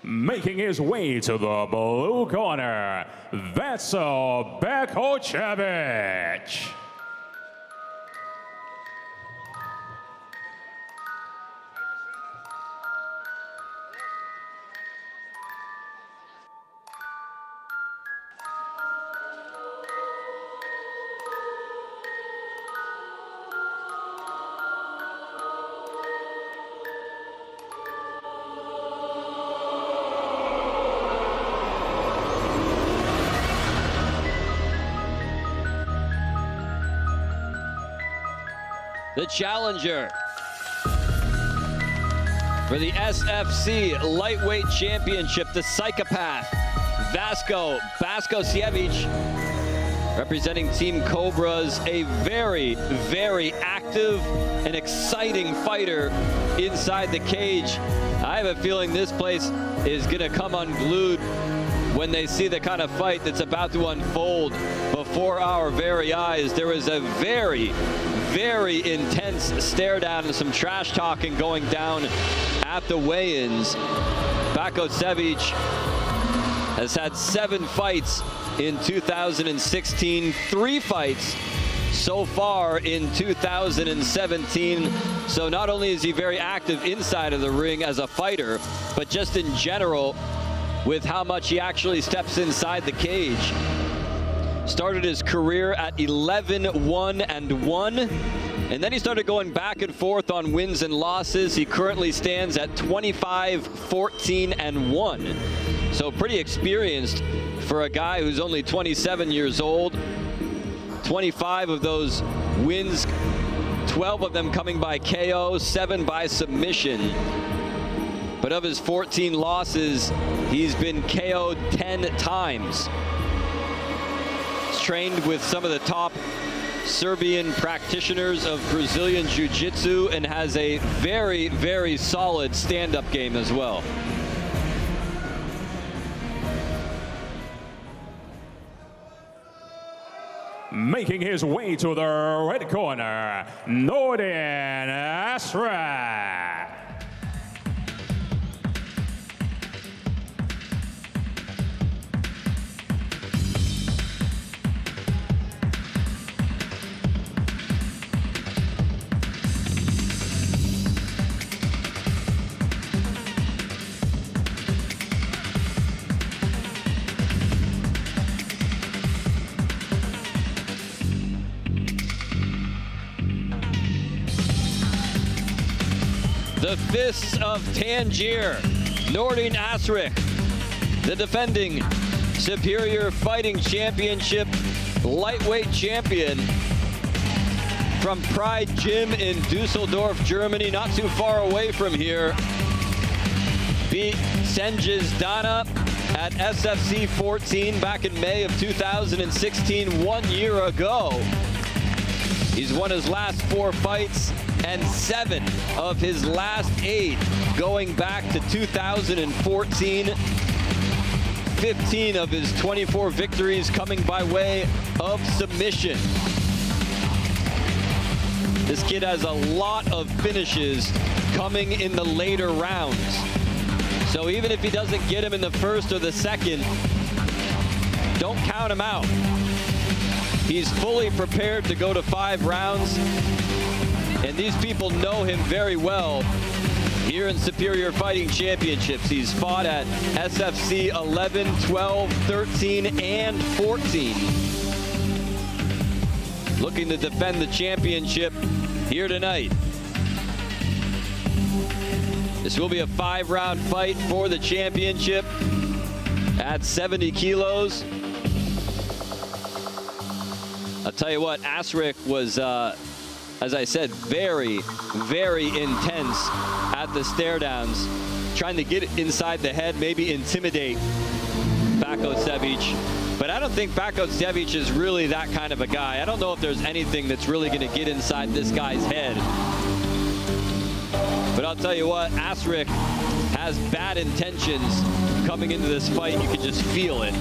Making his way to the blue corner, Vaso Bakocevic. The challenger for the SFC Lightweight Championship, the psychopath, Vaso Bakocevic, representing Team Cobras, a very, very active and exciting fighter inside the cage. I have a feeling this place is gonna come unglued when they see the kind of fight that's about to unfold before our very eyes. There is a very, very intense stare down and some trash talking going down at the weigh-ins. Bakocevic has had 7 fights in 2016, 3 fights so far in 2017. So not only is he very active inside of the ring as a fighter, but just in general with how much he actually steps inside the cage. Started his career at 11-1-1, and then he started going back and forth on wins and losses. He currently stands at 25-14-1. So pretty experienced for a guy who's only 27 years old. 25 of those wins, 12 of them coming by KO, 7 by submission. But of his 14 losses, he's been KO'd 10 times. Trained with some of the top Serbian practitioners of Brazilian Jiu-Jitsu and has a very, very solid stand-up game as well. Making his way to the red corner, Nordin Asrih. The fists of Tangier, Nordin Asrih, the defending Superior Fighting Championship lightweight champion from Pride Gym in Dusseldorf, Germany, not too far away from here. Beat Cengiz Dana at SFC 14 back in May of 2016, 1 year ago. He's won his last 4 fights and 7 of his last 8 going back to 2014. 15 of his 24 victories coming by way of submission. This kid has a lot of finishes coming in the later rounds. So even if he doesn't get him in the first or the second, don't count him out. He's fully prepared to go to 5 rounds, and these people know him very well here in Superior Fighting Championships. He's fought at SFC 11, 12, 13, and 14. Looking to defend the championship here tonight. This will be a 5-round fight for the championship at 70 kilos. I'll tell you what, Asrih was, as I said, very, very intense at the stare downs, trying to get inside the head, maybe intimidate Bakocevic. But I don't think Bakocevic is really that kind of a guy. I don't know if there's anything that's really going to get inside this guy's head. But I'll tell you what, Asrih has bad intentions coming into this fight. You can just feel it.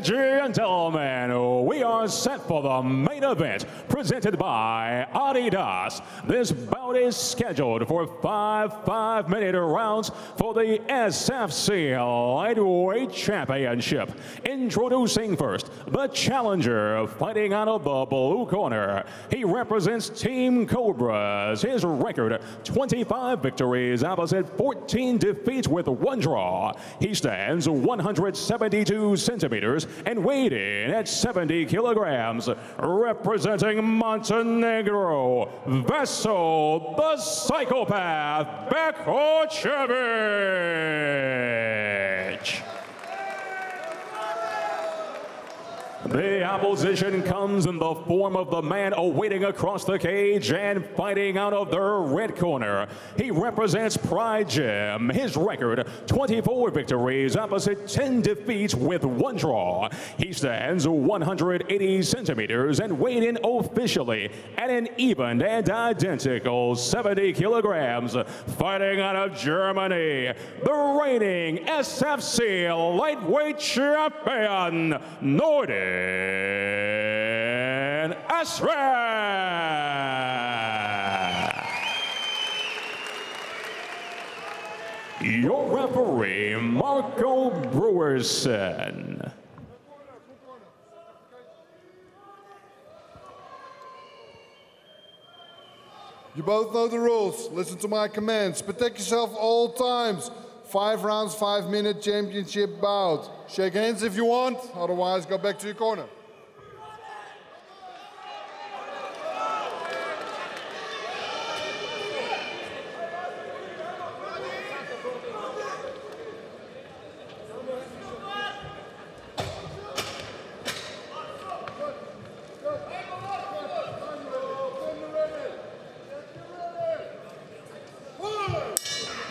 and gentlemen, we are set for the main event presented by Adidas. This bout is scheduled for 5 5-minute rounds for the SFC Lightweight Championship. Introducing first, the challenger fighting out of the blue corner. He represents Team Cobras. His record, 25 victories opposite 14 defeats with 1 draw. He stands 172 centimeters and weighed in at 70 kilograms. Representing Montenegro, Vaso the Psychopath Bakocevic. The opposition comes in the form of the man awaiting across the cage and fighting out of the red corner. He represents Pride Gym. His record, 24 victories opposite 10 defeats with 1 draw. He stands 180 centimeters and weighed in officially at an even and identical 70 kilograms. Fighting out of Germany, the reigning SFC lightweight champion, Nordin Asrih. Your referee, Marco Brewerson. You both know the rules. Listen to my commands. Protect yourself all times. 5 rounds, 5-minute championship bout. Shake hands if you want, otherwise go back to your corner.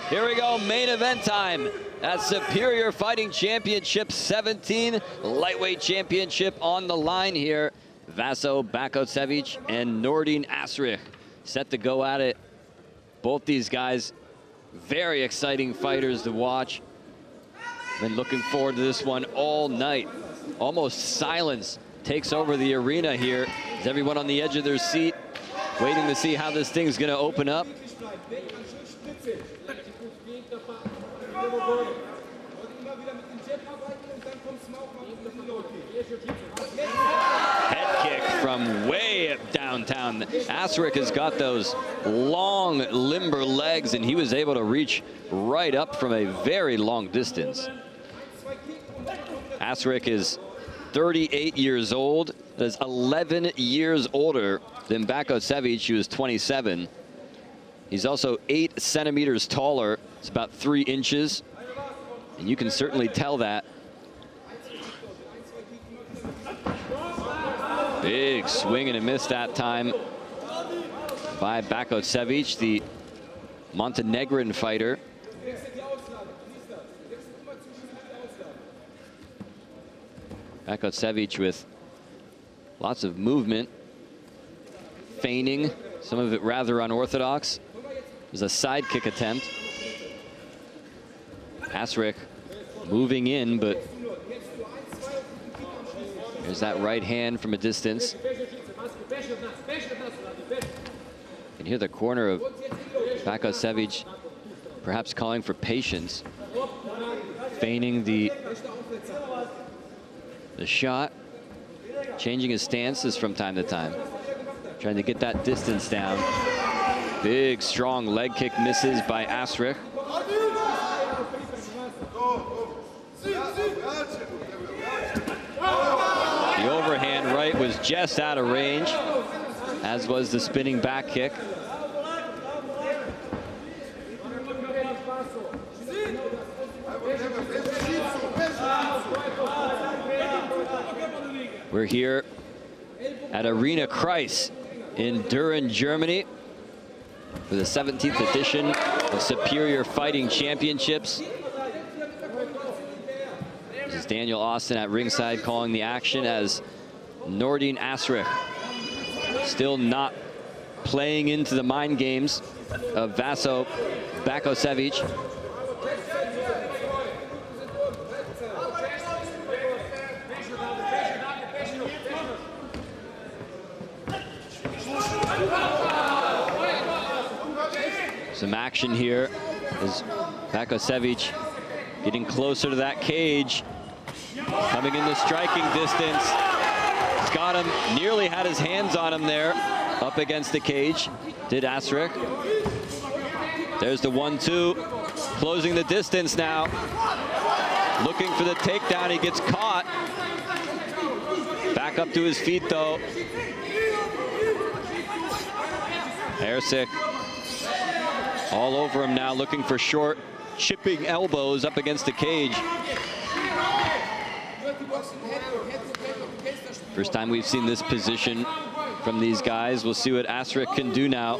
Here we go, main event time at Superior Fighting Championship 17, lightweight championship on the line here. Vaso Bakocevic and Nordin Asrih set to go at it. Both these guys, very exciting fighters to watch. Been looking forward to this one all night. Almost silence takes over the arena here as everyone on the edge of their seat, waiting to see how this thing's gonna open up. Head kick from way downtown. Asrih has got those long, limber legs, and he was able to reach right up from a very long distance. Asrih is 38 years old. That is 11 years older than Bakocevic, who is 27. He's also 8 centimeters taller. It's about 3 inches. And you can certainly tell that. Big swing and a miss that time by Bakocevic, the Montenegrin fighter. Bakocevic with lots of movement, feigning, some of it rather unorthodox. There's a side kick attempt. Asrih moving in, but there's that right hand from a distance. You can hear the corner of Bakocevic perhaps calling for patience, feigning the shot, changing his stances from time to time, trying to get that distance down. Big, strong leg kick misses by Asrih. The overhand right was just out of range, as was the spinning back kick. We're here at Arena Kreis in Düren, Germany, for the 17th edition of Superior Fighting Championships. This is Daniel Austin at ringside calling the action as Nordin Asrih still not playing into the mind games of Vaso Bakocevic. Some action here as Bakocevic getting closer to that cage. Coming in the striking distance. He's got him, nearly had his hands on him there, up against the cage. Did Asrih. There's the 1-2, closing the distance now. Looking for the takedown, he gets caught. Back up to his feet though. Asrih all over him now, looking for short, chipping elbows up against the cage. First time we've seen this position from these guys. We'll see what Asrih can do now.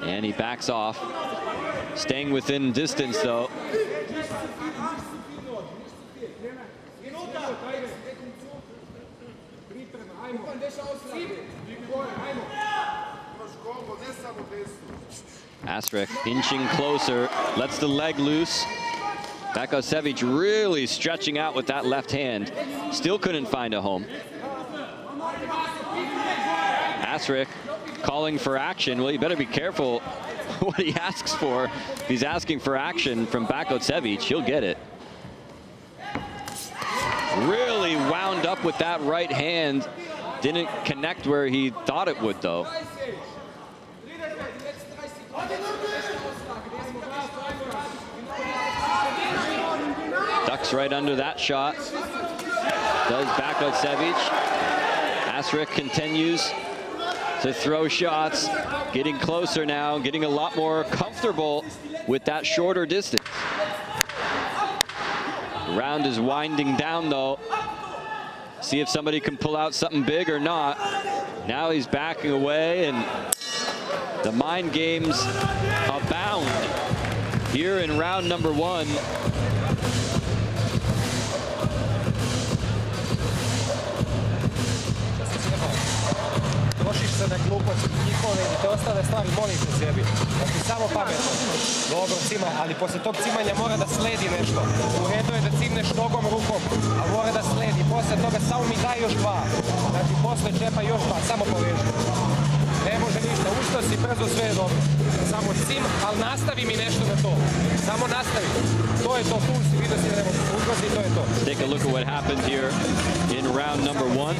And he backs off, staying within distance though. Asrih inching closer, lets the leg loose. Bakocevic really stretching out with that left hand. Still couldn't find a home. Asrih calling for action. Well, you better be careful what he asks for. If he's asking for action from Bakocevic, he'll get it. Really wound up with that right hand. Didn't connect where he thought it would, though. Ducks right under that shot. Does Bakocevic. Asrih continues to throw shots, getting closer now, getting a lot more comfortable with that shorter distance. The round is winding down though. See if somebody can pull out something big or not. Now he's backing away and the mind games abound here in round number 1. Trošiš se na gluposti njihove i te ostale stvari, molim te sebi. Znači samo pametno. Dobro cima, ali poslije tog cimanja mora da sledi nešto. U redu je da cimneš nogom, rukom, a mora da sledi. Poslije toga samo mi daj još 2. Znači poslije čepa još 2, samo poveži. Ne može ništa, ustao si brzo, sve je dobro. Samo cim, ali nastavi mi nešto na to. Samo nastavi. To je to, tu si vidio si da ne može uzlazi i to je to. Take a look at what happened here in round number 1.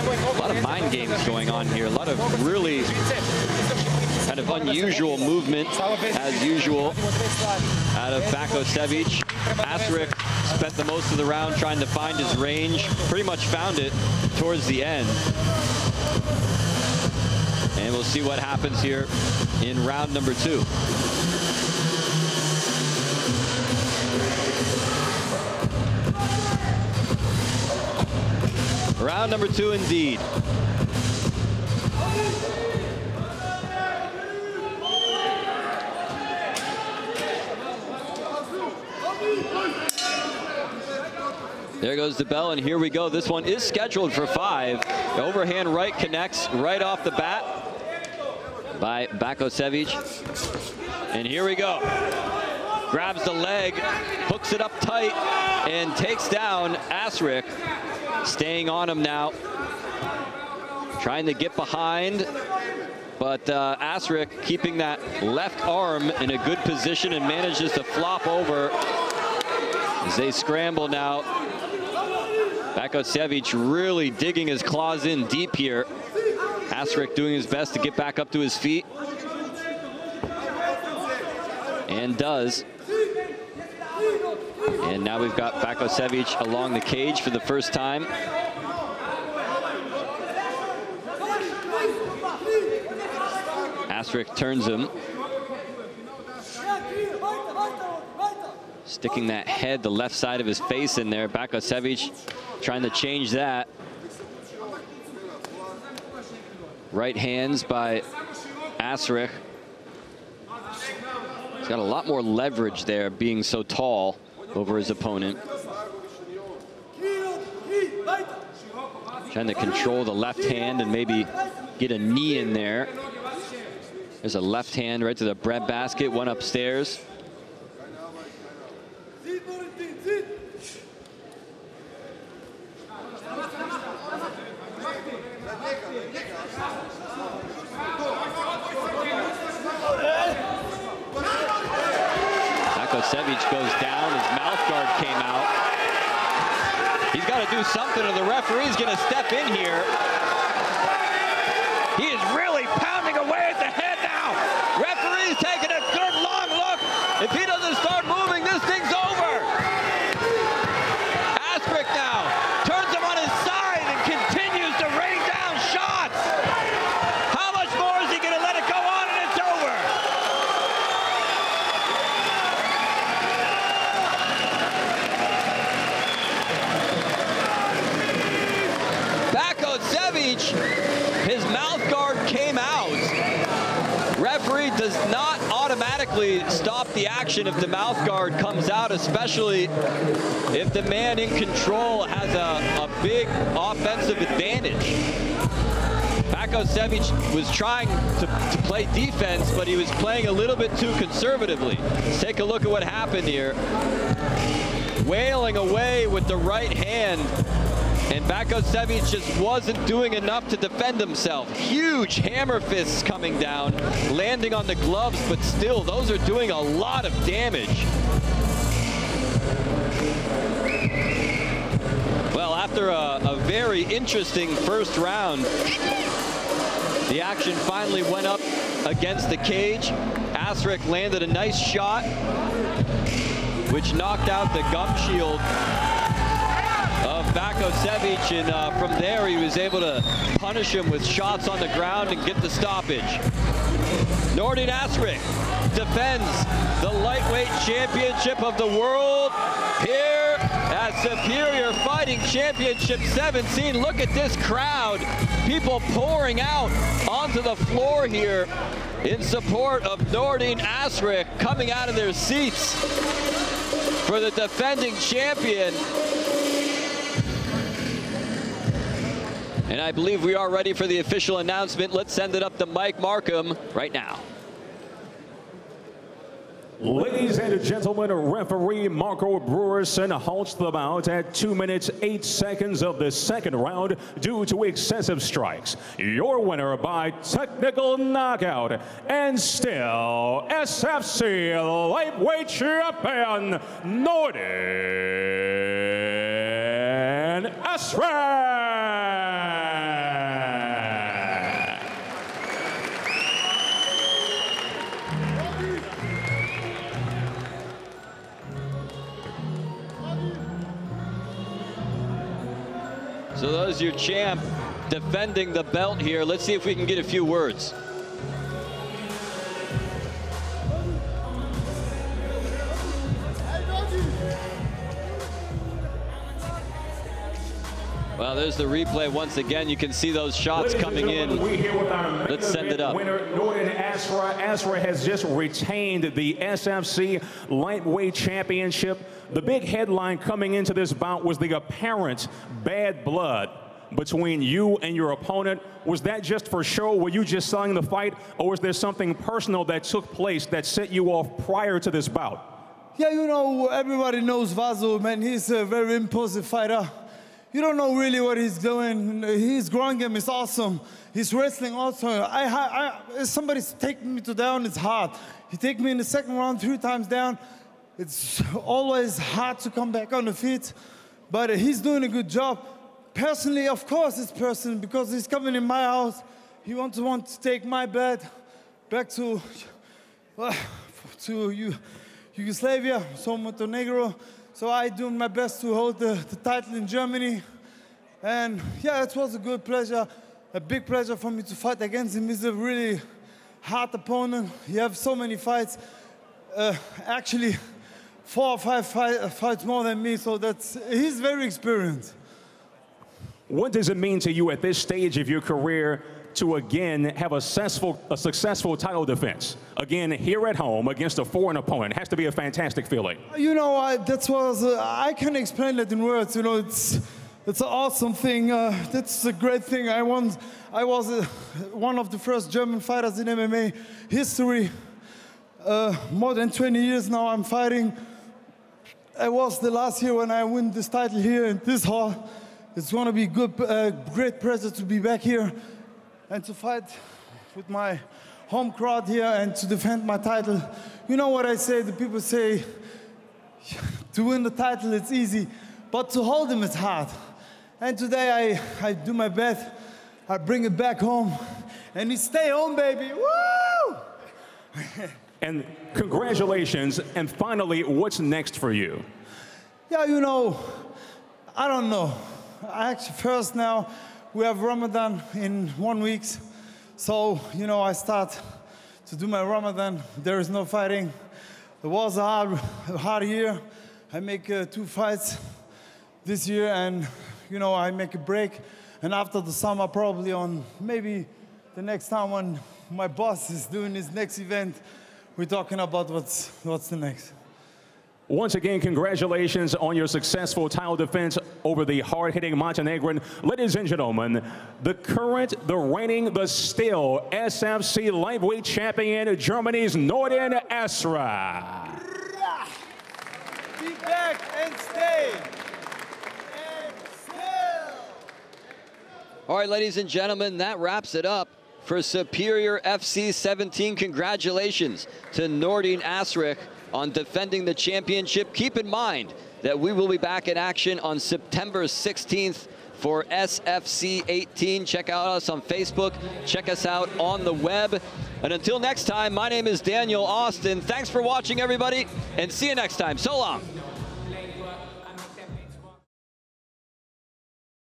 A lot of mind games going on here. A lot of really kind of unusual movement, as usual, out of Bakocevic. Asrih spent the most of the round trying to find his range. Pretty much found it towards the end. And we'll see what happens here in round number 2. Round number 2 indeed. There goes the bell, and here we go. This one is scheduled for 5. The overhand right connects right off the bat by Bakocevic. And here we go. Grabs the leg, hooks it up tight, and takes down Asrih. Staying on him now. Trying to get behind. But Asrih keeping that left arm in a good position and manages to flop over as they scramble now. Bakocevic really digging his claws in deep here. Asrih doing his best to get back up to his feet. And does. And now we've got Bakocevic along the cage for the first time. Asrih turns him. Sticking that head, the left side of his face in there. Bakocevic trying to change that. Right hands by Asrih. He's got a lot more leverage there, being so tall over his opponent. Trying to control the left hand and maybe get a knee in there. There's a left hand right to the breadbasket, one upstairs. Bakocevic goes down. His mouth guard came out. He's got to do something, or the referee's going to step in here. He is really pounding away at the head now. Referee's taking a good long look. If he doesn't start moving, this thing's over. Asrih now turns him on his side and continues to rain down shots. How much more is he going to let it go on, and it's over? Bakocevic, his mouth guard came out. Referee does not automatically stop the action if the mouth guard comes out, especially if the man in control has a big offensive advantage. Bakocevic was trying to play defense, but he was playing a little bit too conservatively. Let's take a look at what happened here. Wailing away with the right hand, and Bakocevic just wasn't doing enough to defend himself. Huge hammer fists coming down, landing on the gloves, but still, those are doing a lot of damage. Well, after a very interesting first round, the action finally went up against the cage. Asrih landed a nice shot, which knocked out the gum shield of Bakocevic, and from there he was able to punish him with shots on the ground and get the stoppage. Nordin Asrih defends the lightweight championship of the world here at Superior Fighting Championship 17. Look at this crowd. People pouring out onto the floor here in support of Nordin Asrih, coming out of their seats for the defending champion. And I believe we are ready for the official announcement. Let's send it up to Mike Markham right now. Ladies and gentlemen, referee Marco Brewerson halts the bout at 2 minutes 8 seconds of the second round due to excessive strikes. Your winner by technical knockout, and still SFC lightweight champion, Nordin Asrih. So there's your champ defending the belt here. Let's see if we can get a few words. Well, there's the replay once again. You can see those shots coming in. Let's send it up. Winner Nordin Asrih. Asrih has just retained the SFC lightweight championship. The big headline coming into this bout was the apparent bad blood between you and your opponent. Was that just for show? Were you just selling the fight, or was there something personal that took place that set you off prior to this bout? Yeah, you know, everybody knows Vaso, man. He's a very impulsive fighter. You don't know really what he's doing. His ground game is awesome. His wrestling also. If somebody's taking me down, it's hard. He take me in the second round 3 times down. It's always hard to come back on the feet, but he's doing a good job. Personally, of course, it's personal because he's coming in my house. He wants to take my bed back to Yugoslavia, so Montenegro. So I do my best to hold the title in Germany. And yeah, it was a good pleasure, a big pleasure for me to fight against him. He's a really hard opponent. He has so many fights. Actually, 4 or 5 fights more than me, so he's very experienced. What does it mean to you at this stage of your career to again have a successful title defense? Again, here at home against a foreign opponent. It has to be a fantastic feeling. You know, I can't explain that in words. You know, it's an awesome thing. That's a great thing. I was one of the first German fighters in MMA history. More than 20 years now I'm fighting. I was the last year when I win this title here in this hall. It's going to be great pleasure to be back here and to fight with my home crowd here and to defend my title. You know what I say? The people say To win the title, it's easy, but to hold him is hard. And today I do my best. I bring it back home, and he stay home, baby. Woo! And congratulations. And finally, what's next for you? Yeah, you know, I don't know. Actually, first now, we have Ramadan in 1 week. So, you know, I start to do my Ramadan. There is no fighting. It was a hard year. I make 2 fights this year, and, you know, I make a break. And after the summer, probably on maybe the next time when my boss is doing his next event, we're talking about what's the next. Once again, congratulations on your successful title defense over the hard-hitting Montenegrin. Ladies and gentlemen, the current, the reigning, the still SFC lightweight champion, Germany's Nordin Asrih. Be back and stay. And still. All right, ladies and gentlemen, that wraps it up for Superior FC 17. Congratulations to Nordin Asrih on defending the championship. Keep in mind that we will be back in action on September 16th for SFC 18. Check out us on Facebook. Check us out on the web. And until next time, my name is Daniel Austin. Thanks for watching, everybody, and see you next time. So long.